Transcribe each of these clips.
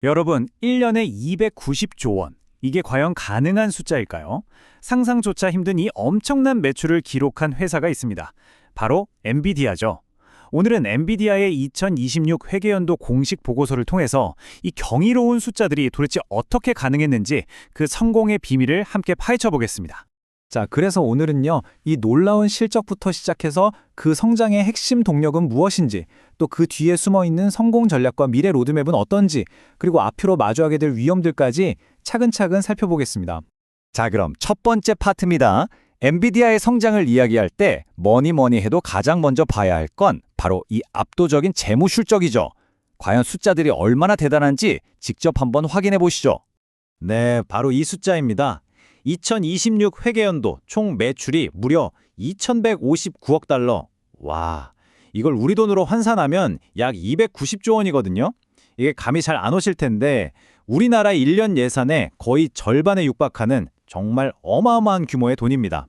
여러분, 1년에 290조 원. 이게 과연 가능한 숫자일까요? 상상조차 힘든 이 엄청난 매출을 기록한 회사가 있습니다. 바로 엔비디아죠. 오늘은 엔비디아의 2026 회계연도 공식 보고서를 통해서 이 경이로운 숫자들이 도대체 어떻게 가능했는지 그 성공의 비밀을 함께 파헤쳐 보겠습니다. 자, 그래서 오늘은요, 이 놀라운 실적부터 시작해서 그 성장의 핵심 동력은 무엇인지, 또 그 뒤에 숨어 있는 성공 전략과 미래 로드맵은 어떤지, 그리고 앞으로 마주하게 될 위험들까지 차근차근 살펴보겠습니다. 자, 그럼 첫 번째 파트입니다. 엔비디아의 성장을 이야기할 때 뭐니 해도 가장 먼저 봐야 할 건 바로 이 압도적인 재무 실적이죠. 과연 숫자들이 얼마나 대단한지 직접 한번 확인해 보시죠. 네, 바로 이 숫자입니다. 2026 회계연도 총 매출이 무려 2,159억 달러. 와, 이걸 우리 돈으로 환산하면 약 290조 원이거든요. 이게 감이 잘 안 오실 텐데 우리나라 1년 예산의 거의 절반에 육박하는 정말 어마어마한 규모의 돈입니다.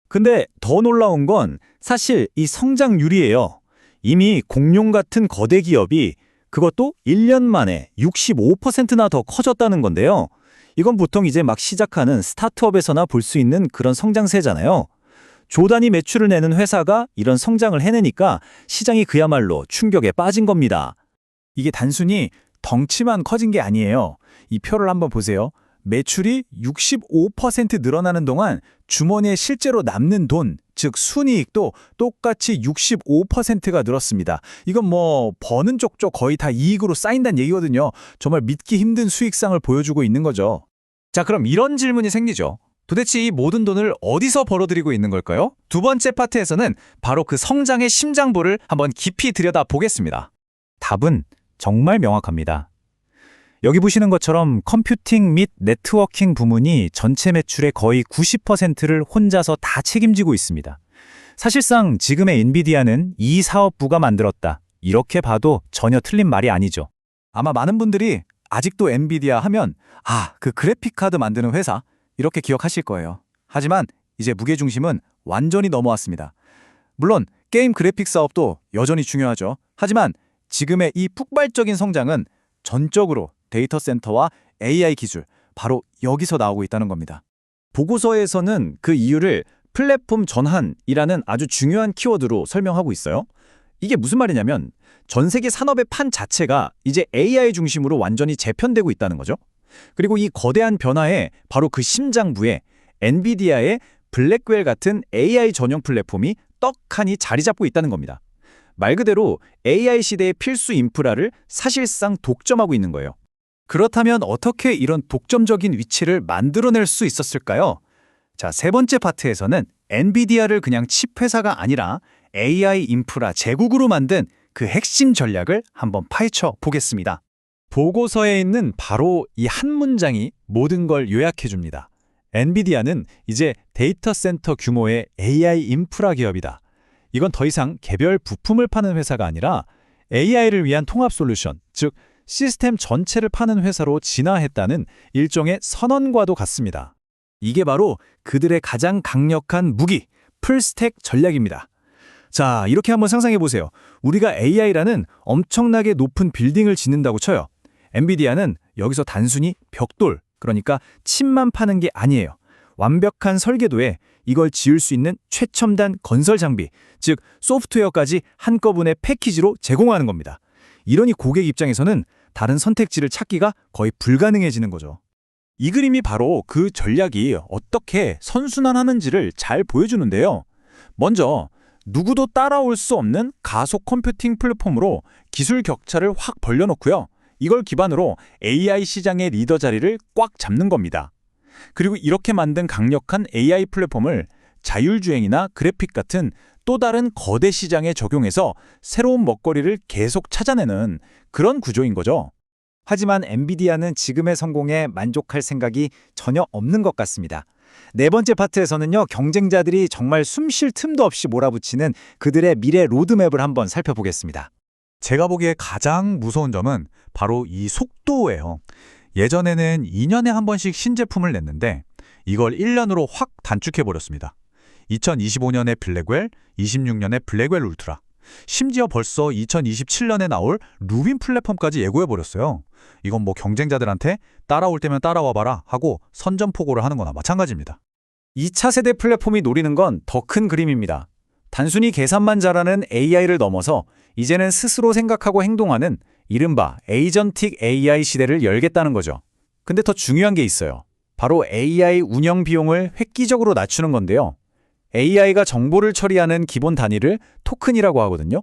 근데 더 놀라운 건 사실 이 성장률이에요. 이미 공룡 같은 거대 기업이 그것도 1년 만에 65%나 더 커졌다는 건데요. 이건 보통 이제 막 시작하는 스타트업에서나 볼 수 있는 그런 성장세잖아요. 조 단위 매출을 내는 회사가 이런 성장을 해내니까 시장이 그야말로 충격에 빠진 겁니다. 이게 단순히 덩치만 커진 게 아니에요. 이 표를 한번 보세요. 매출이 65% 늘어나는 동안 주머니에 실제로 남는 돈, 즉 순이익도 똑같이 65%가 늘었습니다. 이건 뭐 버는 쪽쪽 거의 다 이익으로 쌓인다는 얘기거든요. 정말 믿기 힘든 수익상을 보여주고 있는 거죠. 자, 그럼 이런 질문이 생기죠. 도대체 이 모든 돈을 어디서 벌어들이고 있는 걸까요? 두 번째 파트에서는 바로 그 성장의 심장부를 한번 깊이 들여다보겠습니다. 답은 정말 명확합니다. 여기 보시는 것처럼 컴퓨팅 및 네트워킹 부문이 전체 매출의 거의 90%를 혼자서 다 책임지고 있습니다. 사실상 지금의 엔비디아는 이 사업부가 만들었다. 이렇게 봐도 전혀 틀린 말이 아니죠. 아마 많은 분들이 아직도 엔비디아 하면 그 그래픽카드 만드는 회사 이렇게 기억하실 거예요. 하지만 이제 무게중심은 완전히 넘어왔습니다. 물론 게임 그래픽 사업도 여전히 중요하죠. 하지만 지금의 이 폭발적인 성장은 전적으로 데이터 센터와 AI 기술, 바로 여기서 나오고 있다는 겁니다. 보고서에서는 그 이유를 플랫폼 전환이라는 아주 중요한 키워드로 설명하고 있어요. 이게 무슨 말이냐면 전 세계 산업의 판 자체가 이제 AI 중심으로 완전히 재편되고 있다는 거죠. 그리고 이 거대한 변화에 바로 그 심장부에 엔비디아의 블랙웰 같은 AI 전용 플랫폼이 떡하니 자리 잡고 있다는 겁니다. 말 그대로 AI 시대의 필수 인프라를 사실상 독점하고 있는 거예요. 그렇다면 어떻게 이런 독점적인 위치를 만들어낼 수 있었을까요? 자, 세 번째 파트에서는 엔비디아를 그냥 칩 회사가 아니라 AI 인프라 제국으로 만든 그 핵심 전략을 한번 파헤쳐 보겠습니다. 보고서에 있는 바로 이 한 문장이 모든 걸 요약해 줍니다. 엔비디아는 이제 데이터 센터 규모의 AI 인프라 기업이다. 이건 더 이상 개별 부품을 파는 회사가 아니라 AI를 위한 통합 솔루션, 즉 시스템 전체를 파는 회사로 진화했다는 일종의 선언과도 같습니다. 이게 바로 그들의 가장 강력한 무기, 풀스택 전략입니다. 자, 이렇게 한번 상상해 보세요. 우리가 AI라는 엄청나게 높은 빌딩을 짓는다고 쳐요. 엔비디아는 여기서 단순히 벽돌, 그러니까 칩만 파는 게 아니에요. 완벽한 설계도에 이걸 지을 수 있는 최첨단 건설 장비, 즉 소프트웨어까지 한꺼번에 패키지로 제공하는 겁니다. 이러니 고객 입장에서는 다른 선택지를 찾기가 거의 불가능해지는 거죠. 이 그림이 바로 그 전략이 어떻게 선순환하는지를 잘 보여주는데요. 먼저 누구도 따라올 수 없는 가속 컴퓨팅 플랫폼으로 기술 격차를 확 벌려놓고요. 이걸 기반으로 AI 시장의 리더 자리를 꽉 잡는 겁니다. 그리고 이렇게 만든 강력한 AI 플랫폼을 자율주행이나 그래픽 같은 또 다른 거대 시장에 적용해서 새로운 먹거리를 계속 찾아내는 그런 구조인 거죠. 하지만 엔비디아는 지금의 성공에 만족할 생각이 전혀 없는 것 같습니다. 네 번째 파트에서는요, 경쟁자들이 정말 숨 쉴 틈도 없이 몰아붙이는 그들의 미래 로드맵을 한번 살펴보겠습니다. 제가 보기에 가장 무서운 점은 바로 이 속도예요. 예전에는 2년에 한 번씩 신제품을 냈는데 이걸 1년으로 확 단축해버렸습니다. 2025년에 블랙웰, 26년에 블랙웰 울트라, 심지어 벌써 2027년에 나올 루빈 플랫폼까지 예고해버렸어요. 이건 뭐 경쟁자들한테 따라올 때면 따라와 봐라 하고 선전포고를 하는 거나 마찬가지입니다. 2차 세대 플랫폼이 노리는 건 더 큰 그림입니다. 단순히 계산만 잘하는 AI를 넘어서 이제는 스스로 생각하고 행동하는 이른바 에이전틱 AI 시대를 열겠다는 거죠. 근데 더 중요한 게 있어요. 바로 AI 운영 비용을 획기적으로 낮추는 건데요. AI가 정보를 처리하는 기본 단위를 토큰이라고 하거든요.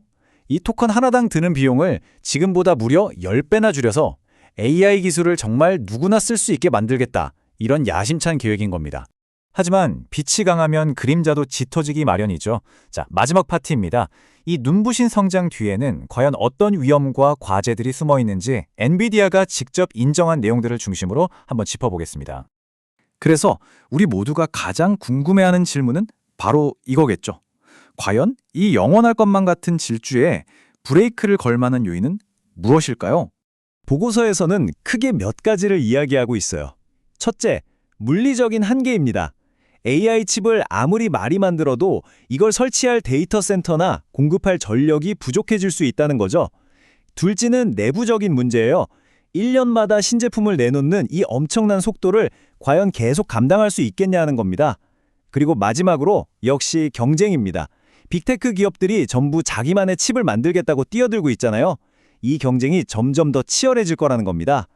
이 토큰 하나당 드는 비용을 지금보다 무려 10배나 줄여서 AI 기술을 정말 누구나 쓸 수 있게 만들겠다. 이런 야심찬 계획인 겁니다. 하지만 빛이 강하면 그림자도 짙어지기 마련이죠. 자, 마지막 파트입니다. 이 눈부신 성장 뒤에는 과연 어떤 위험과 과제들이 숨어 있는지 엔비디아가 직접 인정한 내용들을 중심으로 한번 짚어보겠습니다. 그래서 우리 모두가 가장 궁금해하는 질문은 바로 이거겠죠. 과연 이 영원할 것만 같은 질주에 브레이크를 걸 만한 요인은 무엇일까요? 보고서에서는 크게 몇 가지를 이야기하고 있어요. 첫째, 물리적인 한계입니다. AI 칩을 아무리 많이 만들어도 이걸 설치할 데이터 센터나 공급할 전력이 부족해질 수 있다는 거죠. 둘째는 내부적인 문제예요. 1년마다 신제품을 내놓는 이 엄청난 속도를 과연 계속 감당할 수 있겠냐는 겁니다. 그리고 마지막으로 역시 경쟁입니다. 빅테크 기업들이 전부 자기만의 칩을 만들겠다고 뛰어들고 있잖아요. 이 경쟁이 점점 더 치열해질 거라는 겁니다.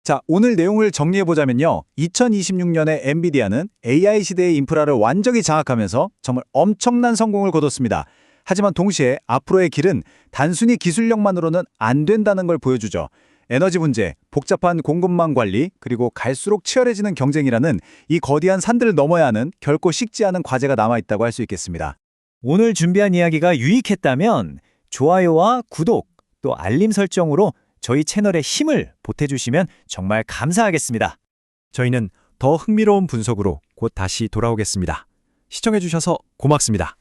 자, 오늘 내용을 정리해보자면요. 2026년에 엔비디아는 AI 시대의 인프라를 완전히 장악하면서 정말 엄청난 성공을 거뒀습니다. 하지만 동시에 앞으로의 길은 단순히 기술력만으로는 안 된다는 걸 보여주죠. 에너지 문제, 복잡한 공급망 관리, 그리고 갈수록 치열해지는 경쟁이라는 이 거대한 산들을 넘어야 하는 결코 식지 않은 과제가 남아있다고 할 수 있겠습니다. 오늘 준비한 이야기가 유익했다면 좋아요와 구독, 또 알림 설정으로 저희 채널에 힘을 보태주시면 정말 감사하겠습니다. 저희는 더 흥미로운 분석으로 곧 다시 돌아오겠습니다. 시청해주셔서 고맙습니다.